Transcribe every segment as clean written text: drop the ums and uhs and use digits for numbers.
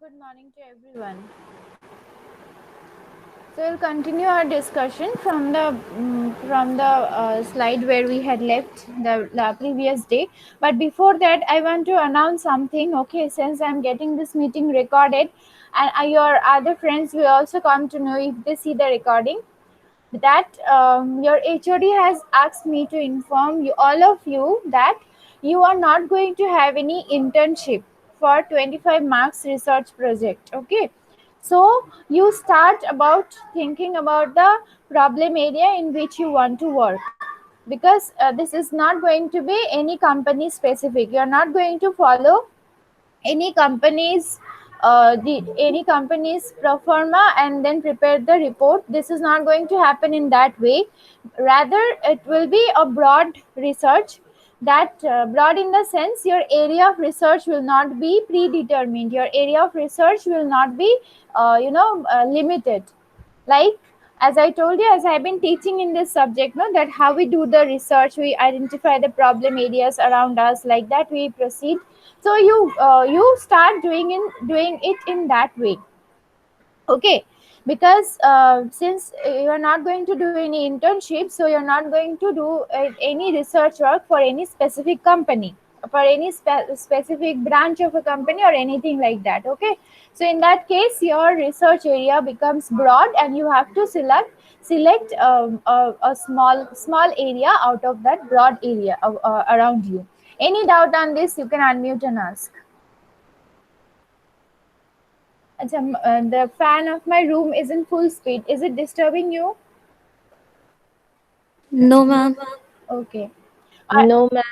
good morning to everyone. So we'll continue our discussion from the slide where we had left the previous day. But before that, I want to announce something. Okay, since I'm getting this meeting recorded, and your other friends will also come to know if they see the recording that your HOD has asked me to inform you all of you that you are not going to have any internship for 25 marks research project. Okay, so you start about thinking about the problem area in which you want to work, because this is not going to be any company specific. You are not going to follow any company's any company's pro forma and then prepare the report. This is not going to happen in that way. Rather, it will be a broad research. That broad in the sense, your area of research will not be predetermined. Your area of research will not be limited. Like, as I told you, as I've been teaching in this subject, no, that how we do the research, we identify the problem areas around us, like that we proceed. So you start doing it in that way. Okay, because since you are not going to do any internship, so you're not going to do any research work for any specific company, for any specific branch of a company or anything like that. Okay, so in that case your research area becomes broad and you have to select a small area out of that broad area around you. Any doubt on this, you can unmute and ask. The fan of my room is in full speed. Is it disturbing you? No, ma'am. Okay. I, No, ma'am.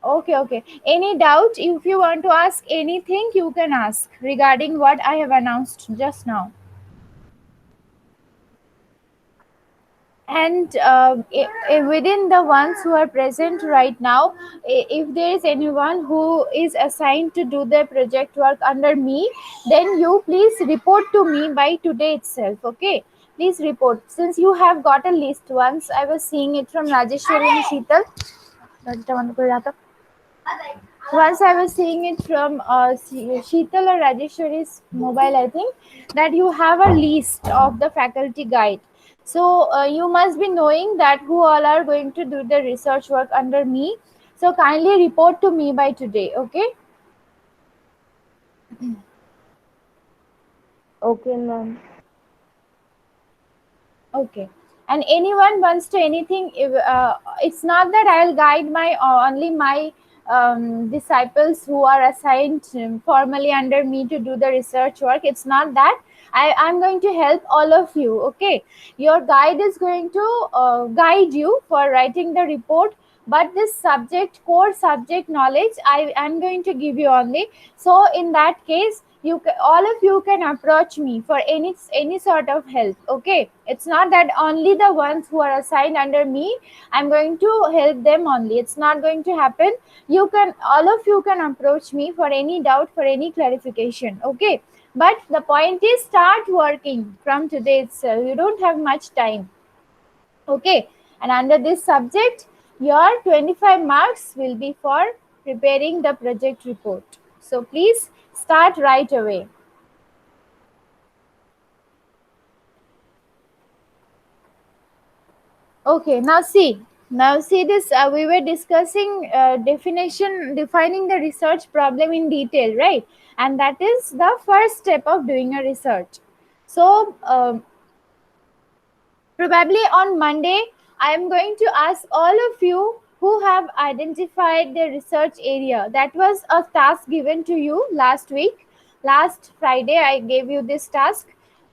okay. Any doubt? If you want to ask anything, you can ask regarding what I have announced just now. And within the ones who are present right now, if there is anyone who is assigned to do the project work under me, then you please report to me by today itself. Okay, please report. Since you have got a list, once I was seeing it from Rajeshwari and Sheetal. Once I was seeing it from Sheetal or Rajeshwari's mobile, I think, that you have a list of the faculty guide. So you must be knowing that who all are going to do the research work under me. So kindly report to me by today. Okay. Okay, ma'am. Okay. And anyone wants to anything, if, it's not that I'll guide my only my disciples who are assigned formally under me to do the research work. It's not that. I'm going to help all of you. Okay. Your guide is going to guide you for writing the report. But this core subject knowledge, I am going to give you only. So in that case, all of you can approach me for any sort of help. Okay, it's not that only the ones who are assigned under me I'm going to help them only. It's not going to happen. You can, all of you can approach me for any doubt, for any clarification. Okay, but the point is, start working from today itself. You don't have much time. Okay, and under this subject, your 25 marks will be for preparing the project report. So please start right away. Okay, now see this. We were discussing defining the research problem in detail, right? And that is the first step of doing a research. So probably on Monday, I am going to ask all of you who have identified the research area. That was a task given to you last week. Last Friday, I gave you this task.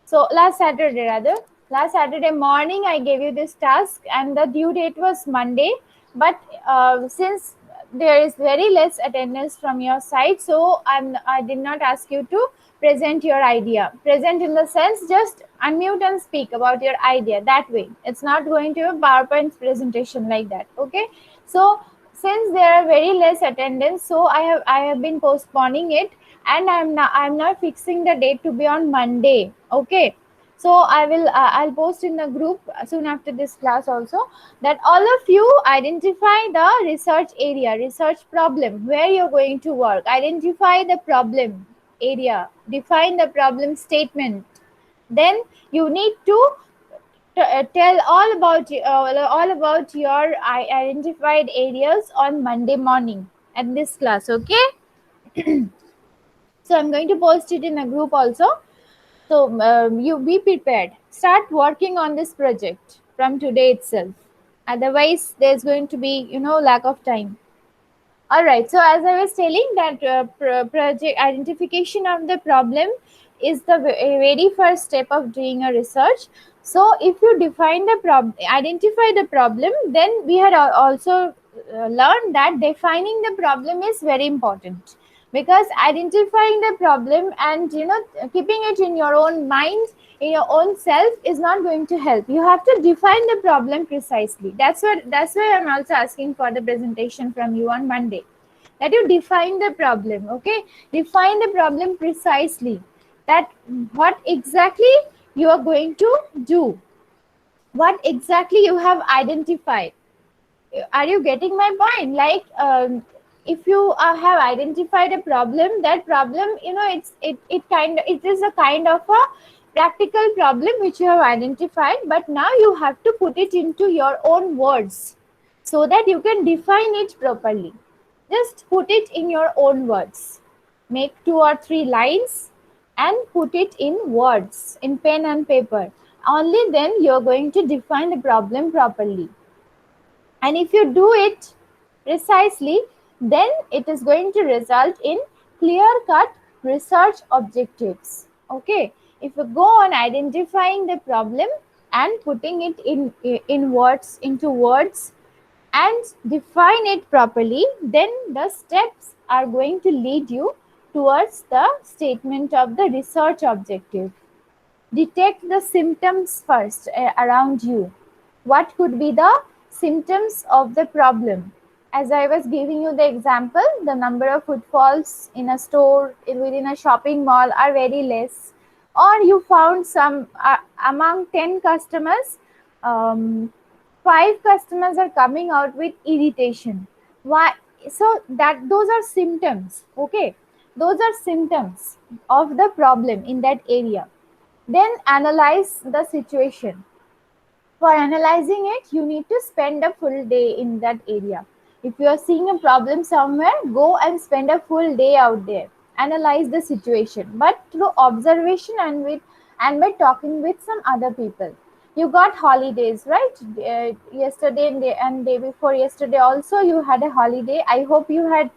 So last Saturday, rather. Last Saturday morning, I gave you this task, and the due date was Monday. But since there is very less attendance from your side, so I did not ask you to present your idea. Present in the sense, just unmute and speak about your idea. That way, it's not going to be a PowerPoint presentation like that. Okay, so since there are very less attendance, so I have been postponing it, and I'm not fixing the date to be on Monday. Okay, so I'll post in the group soon after this class also, that all of you identify the research area, research problem where you're going to work. Identify the problem area, define the problem statement. Then you need to tell all about your identified areas on Monday morning at this class. Okay, so I'm going to post it in a group also. So you be prepared. Start working on this project from today itself. Otherwise, there's going to be lack of time. All right. So as I was telling that project identification of the problem is the very first step of doing a research. So if you define the problem, identify the problem, then we had also learned that defining the problem is very important, because identifying the problem and keeping it in your own mind, in your own self, is not going to help. You have to define the problem precisely. That's why I'm also asking for the presentation from you on Monday, that you define the problem. Okay, define the problem precisely, that what exactly you are going to do, what exactly you have identified. Are you getting my point? Like, if you have identified a problem, that problem, it is a kind of a practical problem which you have identified, but now you have to put it into your own words so that you can define it properly. Just put it in your own words. Make 2 or 3 lines and put it in words, in pen and paper. Only then you're going to define the problem properly. And if you do it precisely, then it is going to result in clear-cut research objectives. Okay, if you go on identifying the problem and putting it in words, into words, and define it properly, then the steps are going to lead you towards the statement of the research objective. Detect the symptoms first around you. What could be the symptoms of the problem? As I was giving you the example, the number of footfalls in a store, within a shopping mall, are very less. Or you found some among 10 customers, 5 customers are coming out with irritation. Why? So that those are symptoms. Okay, those are symptoms of the problem in that area. Then analyze the situation. For analyzing it, you need to spend a full day in that area. If you are seeing a problem somewhere, go and spend a full day out there. Analyze the situation, but through observation and by talking with some other people. You got holidays, right? Yesterday and day before yesterday also you had a holiday. I hope you had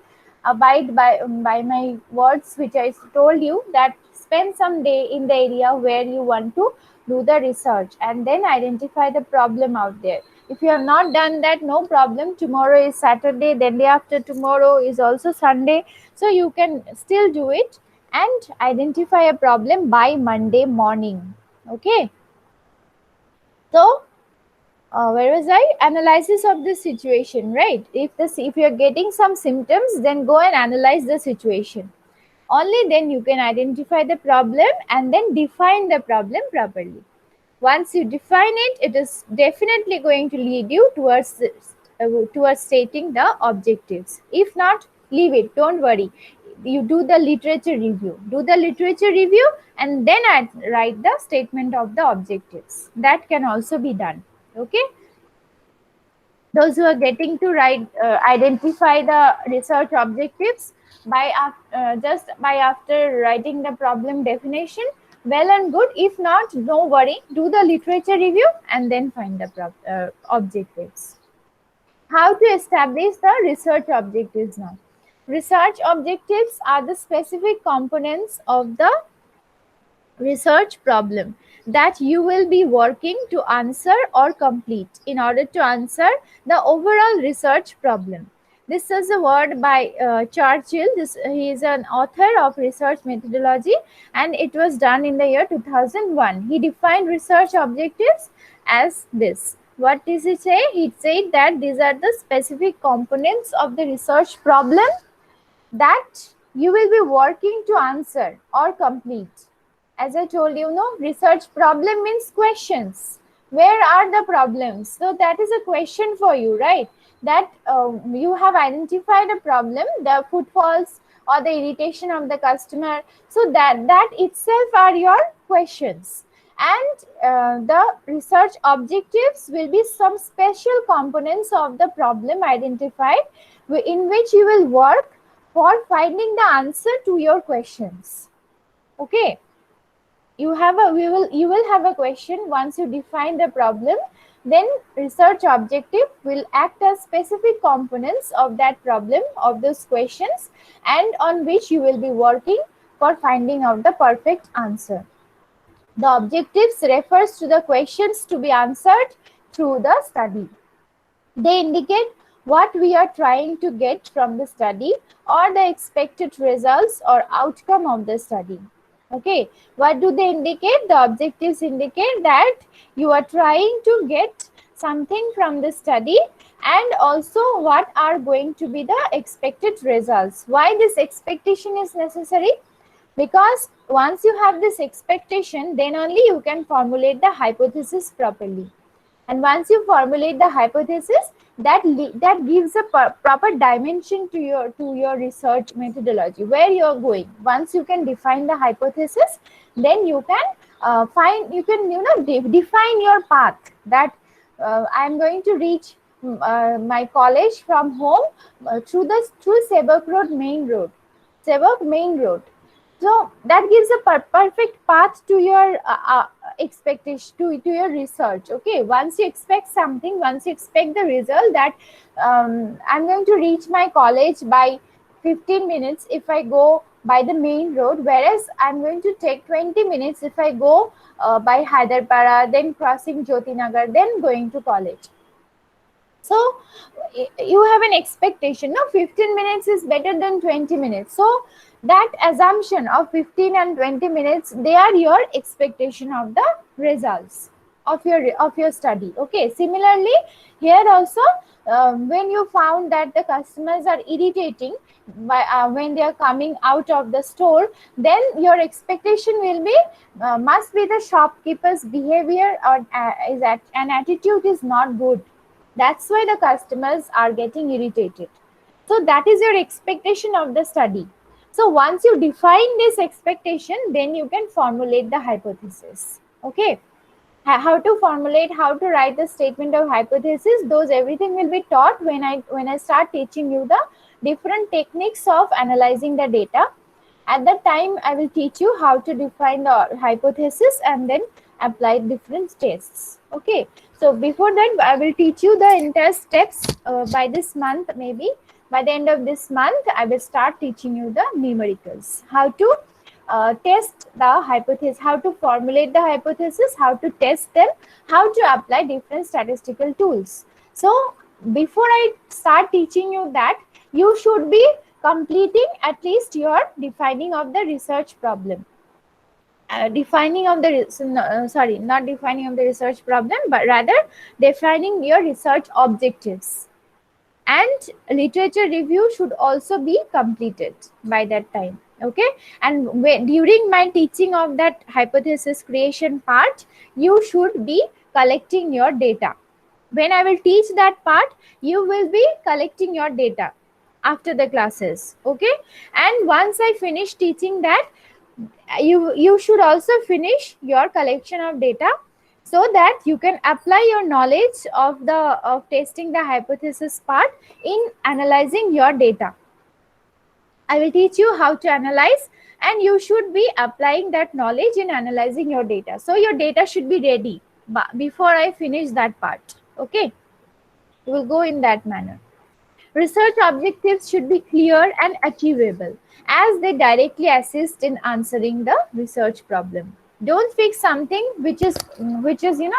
abide by my words which I told you, that spend some day in the area where you want to do the research and then identify the problem out there. If you have not done that, no problem. Tomorrow is Saturday, then day after tomorrow is also Sunday. So you can still do it and identify a problem by Monday morning. Okay. So where was I? Analysis of the situation, right? If you're getting some symptoms, then go and analyze the situation. Only then you can identify the problem and then define the problem properly. Once you define it, it is definitely going to lead you towards stating the objectives. If not, leave it. Don't worry. You do the literature review. Do the literature review and then write the statement of the objectives. That can also be done. Okay. Those who are getting to identify the research objectives just by after writing the problem definition, well and good. If not, no worry, do the literature review and then find the objectives. How to establish the research objectives now? Research objectives are the specific components of the research problem that you will be working to answer or complete in order to answer the overall research problem. This is a word by Churchill. He is an author of research methodology and it was done in the year 2001. He defined research objectives as this. What does he say? He said that these are the specific components of the research problem that you will be working to answer or complete. As I told you, research problem means questions. Where are the problems? So that is a question for you, right? That you have identified a problem, the footfalls or the irritation of the customer. So that itself are your questions. And the research objectives will be some special components of the problem identified in which you will work for finding the answer to your questions. Okay, you will have a question. Once you define the problem, then research objective will act as specific components of that problem, of those questions, and on which you will be working for finding out the perfect answer. The objectives refers to the questions to be answered through the study. They indicate what we are trying to get from the study or the expected results or outcome of the study. Okay, what do they indicate? The objectives indicate that you are trying to get something from the study, and also what are going to be the expected results. Why this expectation is necessary? Because once you have this expectation, then only you can formulate the hypothesis properly. And once you formulate the hypothesis, that gives a proper dimension to your research methodology, where you are going. Once you can define the hypothesis, then you can define your path, that I am going to reach my college from home through Sebok Road main road. So that gives a perfect path to your expectation, to your research. Okay, once you expect something, once you expect the result that I'm going to reach my college by 15 minutes if I go by the main road, whereas I'm going to take 20 minutes if I go by Hyderpara, then crossing Jyotinagar, then going to college. So you have an expectation, no, 15 minutes is better than 20 minutes. So that assumption of 15 and 20 minutes, they are your expectation of the results of your study. Okay, similarly here also, when you found that the customers are irritating when they are coming out of the store, then your expectation will be must be the shopkeeper's behavior or an attitude is not good. That's why the customers are getting irritated. So that is your expectation of the study. So once you define this expectation, then you can formulate the hypothesis. Okay, how to formulate, how to write the statement of hypothesis, those everything will be taught when I start teaching you the different techniques of analyzing the data. At that time, I will teach you how to define the hypothesis and then apply different tests. Okay, so before that, I will teach you the entire steps by this month. Maybe by the end of this month, I will start teaching you the numericals, how to test the hypothesis, how to formulate the hypothesis, how to test them, how to apply different statistical tools. So before I start teaching you that, you should be completing at least your defining of the research problem. Not defining of the research problem, but rather defining your research objectives. And literature review should also be completed by that time. Okay, and during my teaching of that hypothesis creation part, you should be collecting your data. When I will teach that part, you will be collecting your data after the classes. Okay, and once I finish teaching that, you should also finish your collection of data, so that you can apply your knowledge of testing the hypothesis part in analyzing your data. I will teach you how to analyze, and you should be applying that knowledge in analyzing your data. So your data should be ready before I finish that part. Okay, we will go in that manner. Research objectives should be clear and achievable, as they directly assist in answering the research problem. Don't fix something which is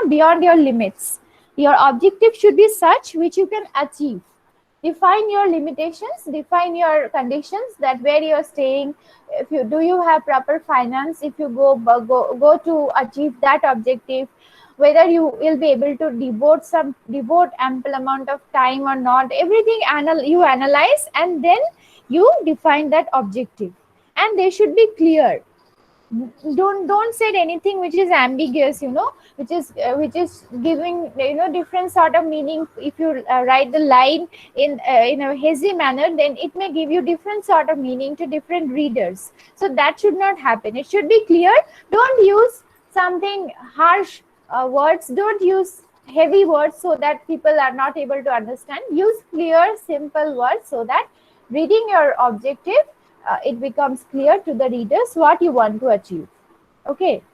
beyond your limits. Your objective should be such which you can achieve. Define your limitations, define your conditions, that where you are staying, do you have proper finance, if you go to achieve that objective, whether you will be able to devote ample amount of time or not. Everything you analyze, and then you define that objective, and they should be clear. Don't say anything which is ambiguous, which is giving different sort of meaning. If you write the line in a hazy manner, then it may give you different sort of meaning to different readers. So that should not happen. It should be clear. Don't use something harsh words. Don't use heavy words so that people are not able to understand. Use clear simple words so that reading your objective, it becomes clear to the readers what you want to achieve. Okay,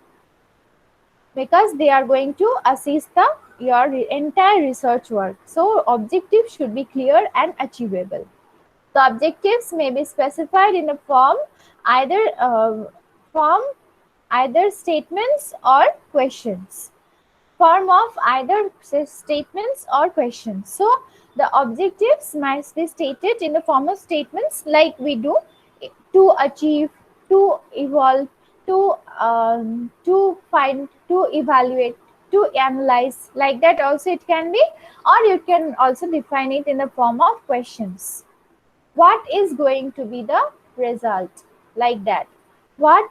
because they are going to assist the your entire research work. So objectives should be clear and achievable. The objectives may be specified in a either form either statements or questions, form of either statements or questions. So the objectives must be stated in the form of statements, like we do: to achieve, to evolve, to find, to evaluate, to analyze. Like that also it can be, or you can also define it in the form of questions. What is going to be the result? Like that. What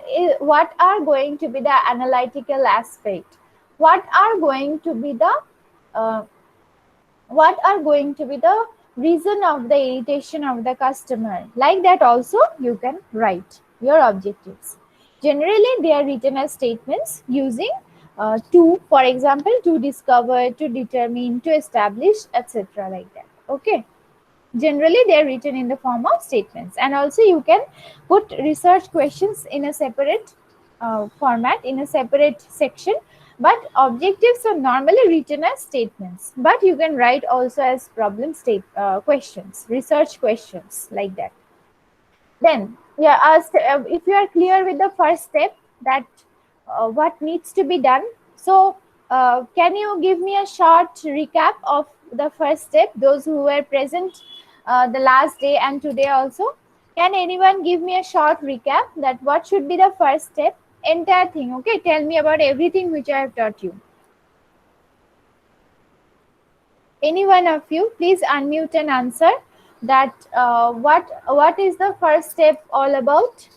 are going to be the analytical aspect? What are going to be the uh, what are going to be the reason of the irritation of the customer? Like that also you can write your objectives. Generally they are written as statements using to, for example, to discover, to determine, to establish, etc. Like that. Okay, generally they are written in the form of statements. And also you can put research questions in a separate format, in a separate section, but objectives are normally written as statements, but you can write also as problem state questions, research questions, like that. Then, yeah, if you are clear with the first step, that what needs to be done. So, can you give me a short recap of the first step? Those who were present the last day and today also, can anyone give me a short recap that what should be the first step? Entire thing, okay? Tell me about everything which I have taught you. Any one of you, please unmute and answer that what is the first step all about?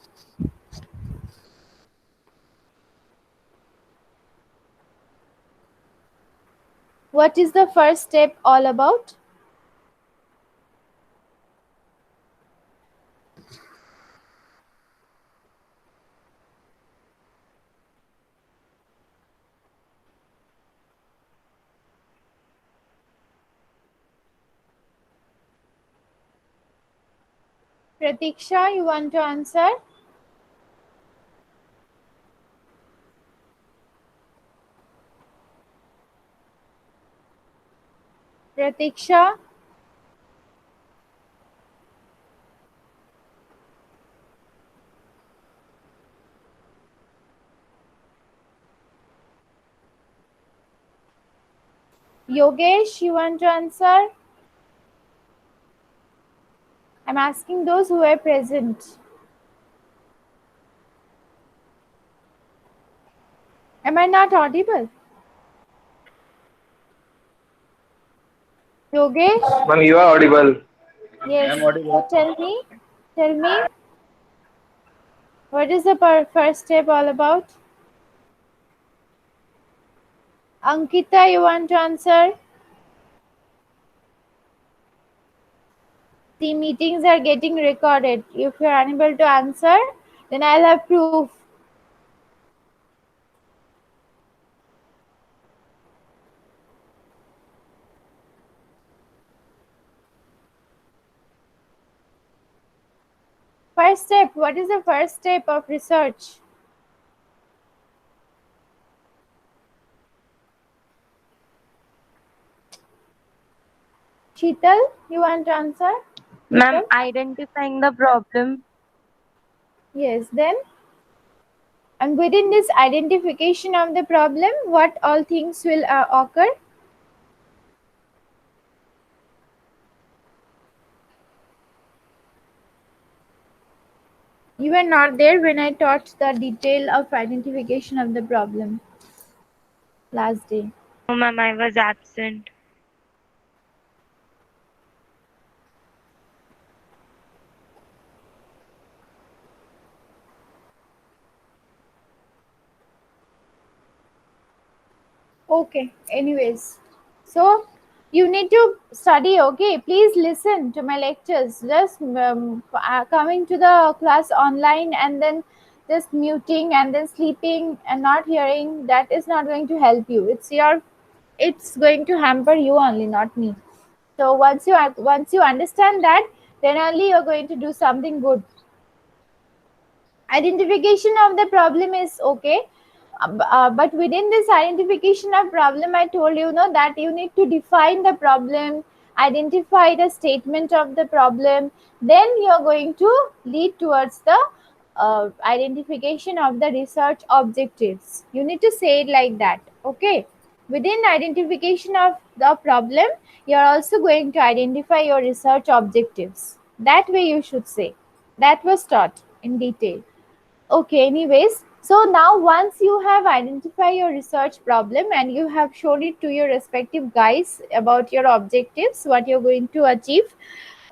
What is the first step all about? Pratiksha, you want to answer? Pratiksha, Yogesh, you want to answer? I'm asking those who are present. Am I not audible? Yogesh? Ma'am, you are audible. Yes. I'm So audible. tell me, what is the first step all about? Ankita, you want to answer? The meetings are getting recorded. If you're unable to answer, then I'll have proof. First step, what is the first step of research? Sheetal, you want to answer? Ma'am, Sheetal? identifying the problem. Yes, then? And within this identification of the problem, what all things will occur? You were not there when I taught the detail of identification of the problem last day. No, ma'am, I was absent. Okay, anyways, so you need to study. Okay, please listen to my lectures. Just coming to the class online and then just muting and then sleeping and not hearing, that is not going to help you. It's going to hamper you only, not me. So once you understand that, then only you're going to do something good. Identification of the problem is okay, but within this identification of problem, I told you, no, that you need to define the problem, identify the statement of the problem, then you're going to lead towards the identification of the research objectives. You need to say it like that. Okay, within identification of the problem, you're also going to identify your research objectives. That way you should say. That was taught in detail. Okay, anyways, so now once you have identified your research problem and you have shown it to your respective guys about your objectives, what you're going to achieve,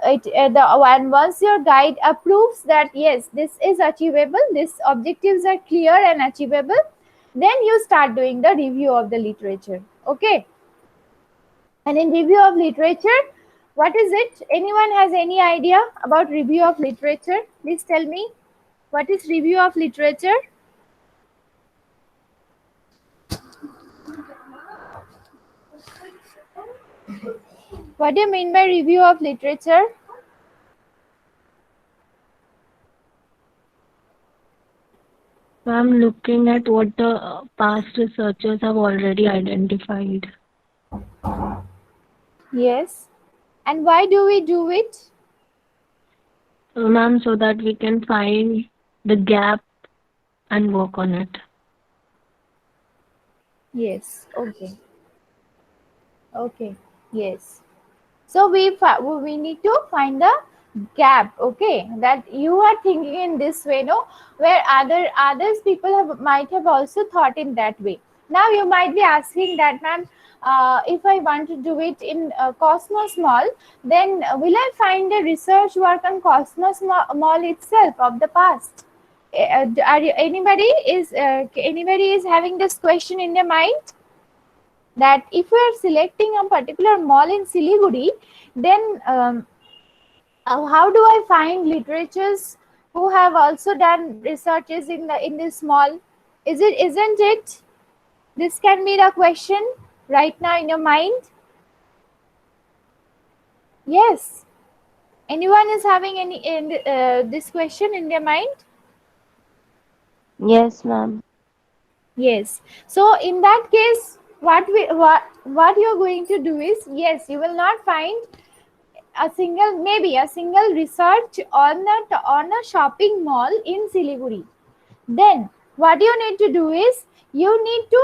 once your guide approves that yes, this is achievable, these objectives are clear and achievable, then you start doing the review of the literature. Okay, and in review of literature, what is it? Anyone has any idea about review of literature? Please tell me. What is review of literature? What do you mean by review of literature? I'm looking at what the past researchers have already identified. Yes. And why do we do it? Ma'am, so that we can find the gap and work on it. Yes. Okay. Okay. Yes. So we need to find the gap. Okay, that you are thinking in this way, no, where others people might have also thought in that way. Now you might be asking that, ma'am, if I want to do it in Cosmos Mall, then will I find a research work on Cosmos Mall itself of the past? Anybody is having this question in their mind, that if we are selecting a particular mall in Siliguri, then how do I find literatures who have also done researches in this mall? Isn't it? This can be the question right now in your mind. Yes. Anyone is having this question in their mind? Yes, ma'am. Yes. So in that case, what you're going to do is, yes, you will not find maybe a single research on a shopping mall in Siliguri. Then what you need to do is, you need to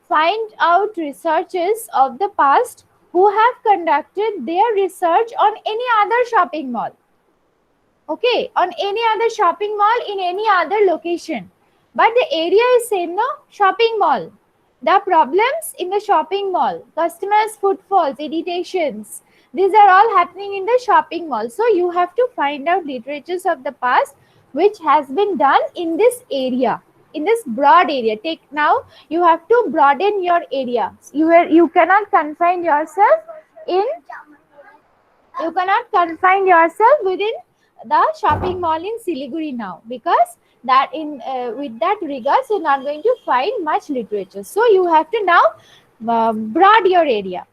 find out researchers of the past who have conducted their research on any other shopping mall. Okay, on any other shopping mall in any other location, but the area is same, no, shopping mall. The problems in the shopping mall, customers footfalls, irritations, these are all happening in the shopping mall. So you have to find out literatures of the past which has been done in this area, in this broad area. Take now, you have to broaden your area. You cannot confine yourself in, you cannot confine yourself within the shopping mall in Siliguri now, because that in with that regards you're not going to find much literature. So you have to now broaden your area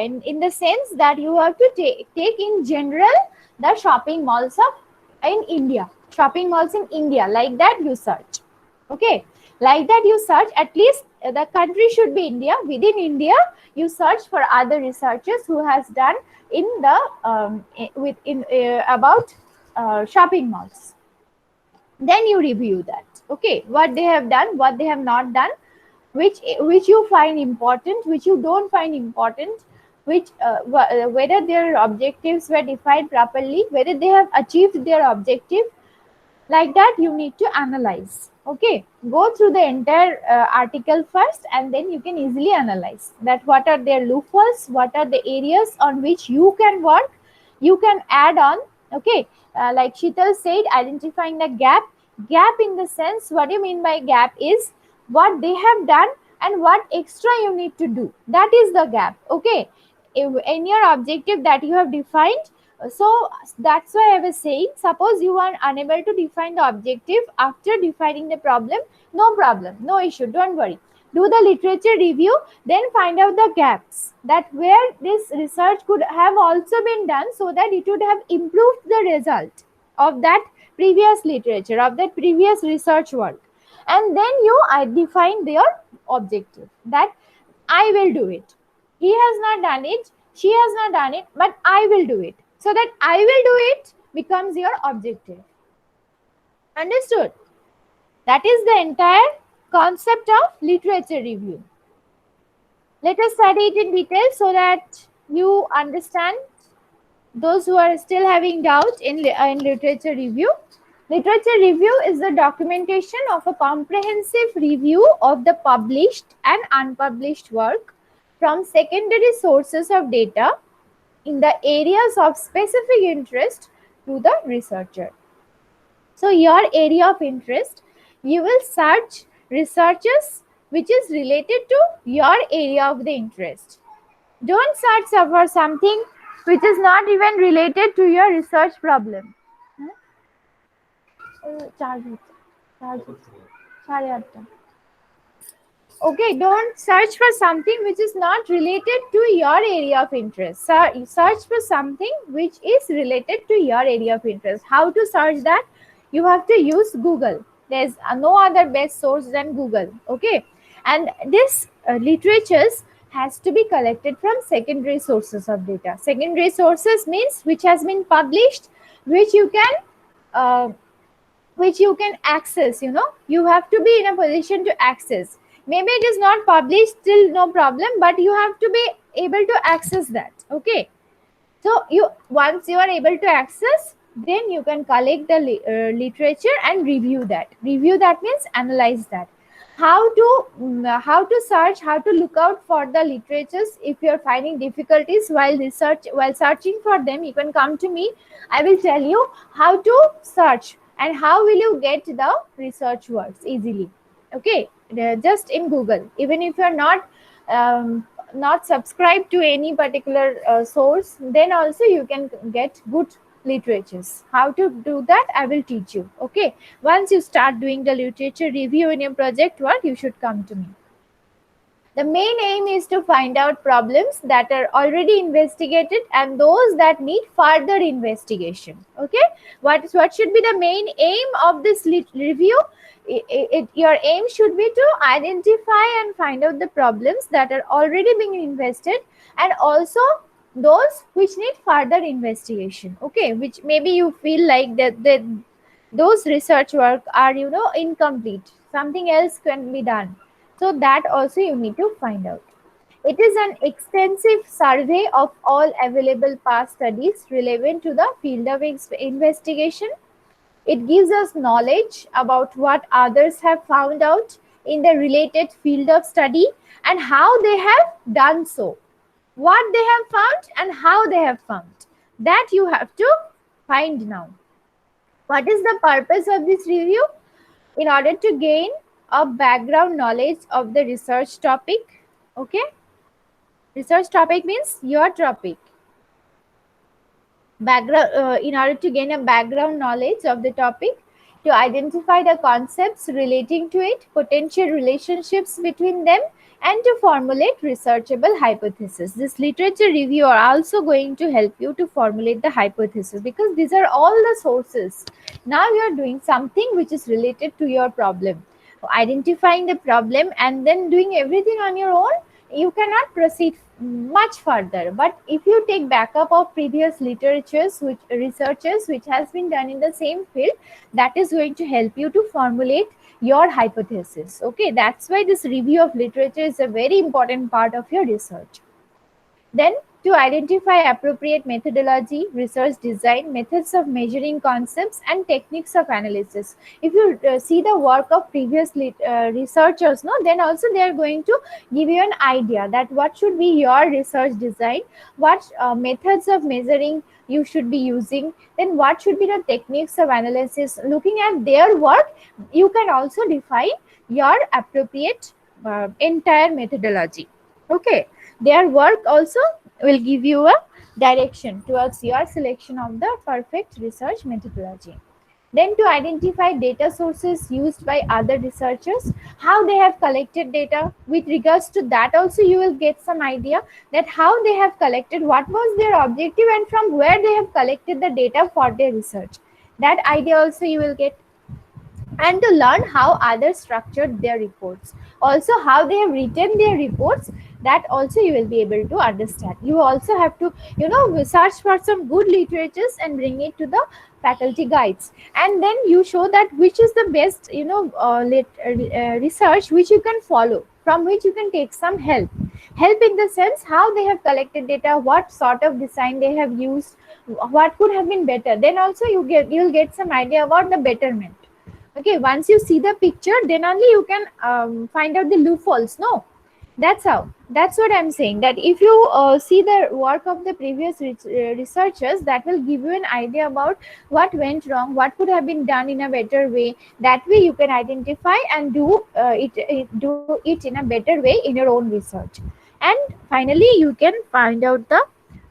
in the sense that you have to take in general the shopping malls in India, shopping malls in India, like that you search. Okay, like that you search, at least the country should be India. Within India, you search for other researchers who has done in the about shopping malls. Then you review that. Okay, what they have done, what they have not done, which you find important, which you don't find important, which whether their objectives were defined properly, whether they have achieved their objective, like that you need to analyze. Okay, go through the entire article first, and then you can easily analyze that what are their loopholes, what are the areas on which you can work, you can add on. Okay, like Sheetal said, identifying the gap. Gap in the sense, what do you mean by gap is what they have done, and what extra you need to do. That is the gap. Okay, in your objective that you have defined. So that's why I was saying, suppose you are unable to define the objective after defining the problem, no problem, no issue, don't worry. Do the literature review, then find out the gaps, that where this research could have also been done, so that it would have improved the result of that previous literature, of that previous research work. And then you define their objective, that I will do it. He has not done it, she has not done it, but I will do it. So that I will do it becomes your objective. Understood? That is the entire concept of literature review. Let us study it in detail so that you understand, those who are still having doubt in literature review. Literature review is the documentation of a comprehensive review of the published and unpublished work from secondary sources of data in the areas of specific interest to the researcher. So your area of interest, you will search researches which is related to your area of the interest. Don't search for something which is not even related to your research problem. Okay, don't search for something which is not related to your area of interest. Search for something which is related to your area of interest. How to search that? You have to use Google. There's no other best source than Google. Okay, and this literatures has to be collected from secondary sources of data. Secondary sources means which has been published, which you can access. You have to be in a position to access. Maybe it is not published, still no problem, but you have to be able to access that. Okay, so once you are able to access, then you can collect the literature and review that. Review that means analyze that. How to search, how to look out for the literatures. If you are finding difficulties while searching for them, you can come to me. I will tell you how to search and how will you get the research works easily. Okay, just in Google. Even if you are not subscribed to any particular source, then also you can get good literatures. How to do that, I will teach you. Okay, once you start doing the literature review in your project work, you should come to me. The main aim is to find out problems that are already investigated and those that need further investigation. Okay, what should be the main aim of this review? Your aim should be to identify and find out the problems that are already being invested, and also those which need further investigation. Okay, which maybe you feel like that those research work are incomplete, something else can be done. So that also you need to find out. It is an extensive survey of all available past studies relevant to the field of investigation. It gives us knowledge about what others have found out in the related field of study and how they have done so. What they have found and how they have found. That you have to find now. What is the purpose of this review? In order to gain a background knowledge of the research topic. Okay, research topic means your topic. In order to gain a background knowledge of the topic, to identify the concepts relating to it, potential relationships between them, and to formulate researchable hypotheses. This literature review are also going to help you to formulate the hypothesis, because these are all the sources. Now you are doing something which is related to your problem. Identifying the problem and then doing everything on your own, you cannot proceed much further. But if you take backup of previous researches which has been done in the same field, that is going to help you to formulate your hypothesis. Okay, that's why this review of literature is a very important part of your research. Then to identify appropriate methodology, research design, methods of measuring concepts, and techniques of analysis. If you see the work of previous researchers, then also they are going to give you an idea that what should be your research design, what methods of measuring you should be using, then what should be the techniques of analysis. Looking at their work, you can also define your appropriate entire methodology. Okay, their work also will give you a direction towards your selection of the perfect research methodology. Then to identify data sources used by other researchers, how they have collected data. With regards to that also you will get some idea that how they have collected, what was their objective, and from where they have collected the data for their research. That idea also you will get. And to learn how others structured their reports, also how they have written their reports, that also you will be able to understand. You also have to search for some good literatures and bring it to the faculty guides, and then you show that which is the best research which you can follow, from which you can take some help in the sense how they have collected data, what sort of design they have used, what could have been better. Then also you'll get some idea about the betterment. Okay, once you see the picture, then only you can find out the loopholes. No, that's what I'm saying, that if you see the work of the previous researchers, that will give you an idea about what went wrong, what could have been done in a better way. That way you can identify and do it in a better way in your own research. And finally you can find out the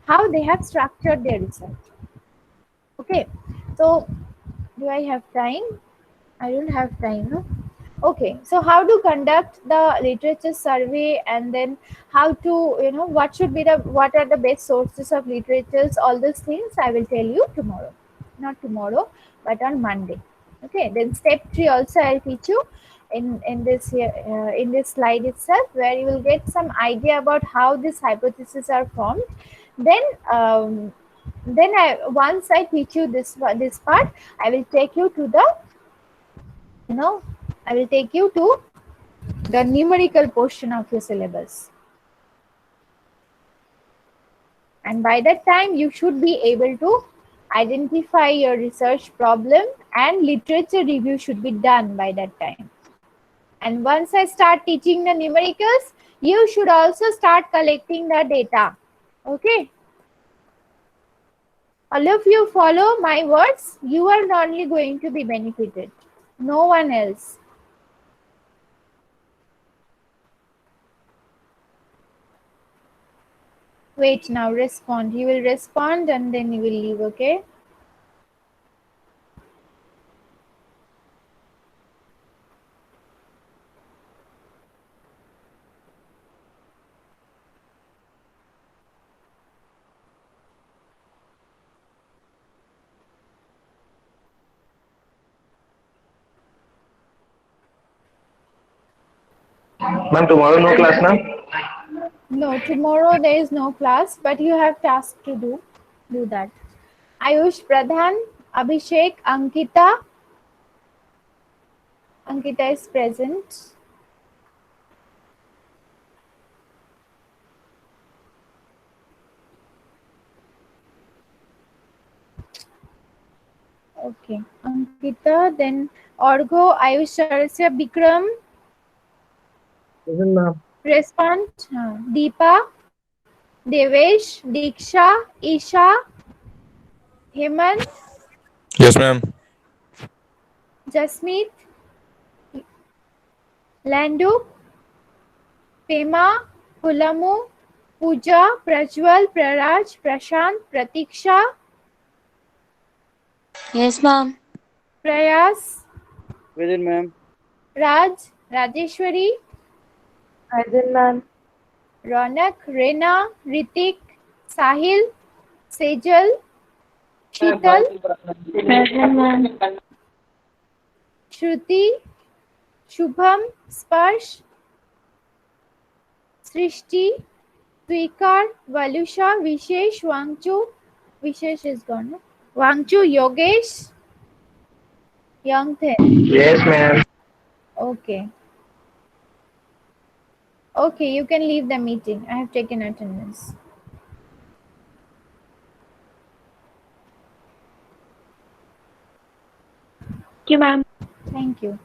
how they have structured their research. Okay, so do I have time? I don't have time, no? Okay, so how to conduct the literature survey, and then how to, what are the best sources of literatures, all those things I will tell you tomorrow. Not tomorrow, but on Monday. Okay, then step 3 also I'll teach you in this here, in this slide itself, where you will get some idea about how these hypotheses are formed. Then once I teach you this part, I will take you to the I will take you to the numerical portion of your syllabus. And by that time, you should be able to identify your research problem, and literature review should be done by that time. And once I start teaching the numericals, you should also start collecting the data. Okay? All of you follow my words. You are only going to be benefited. No one else. Wait, now respond. You will respond and then you will leave, okay? Ma'am, tomorrow no class now? No, tomorrow there is no class, but you have tasks to do. Do that. Ayush Pradhan, Abhishek, Ankita. Ankita is present. Okay, Ankita, then Orgo, Ayush, Sarasya, Bikram. Isn't ma'am? Respond. Deepa, Devesh, Diksha, Isha, Hemant, Yes, ma'am. Jasmeet, Landu, Pema, Pulamu, Pooja, Prajwal, Praraj, Prashant, Pratiksha, Yes, ma'am. Prayas, Present, ma'am. Raj, Rajeshwari, Present, ma'am. Ronak, Rena, Ritik, Sahil, Sejal, Sheetal, Present, ma'am. Shruti, Shubham, Sparsh, Srishti, Twikar, Valusha, Vishesh, Wangchu. Vishesh is gone, no? Wangchu, Yogesh, Youngthen. Yes, ma'am. Okay. Okay, you can leave the meeting. I have taken attendance. Thank you, ma'am. Thank you.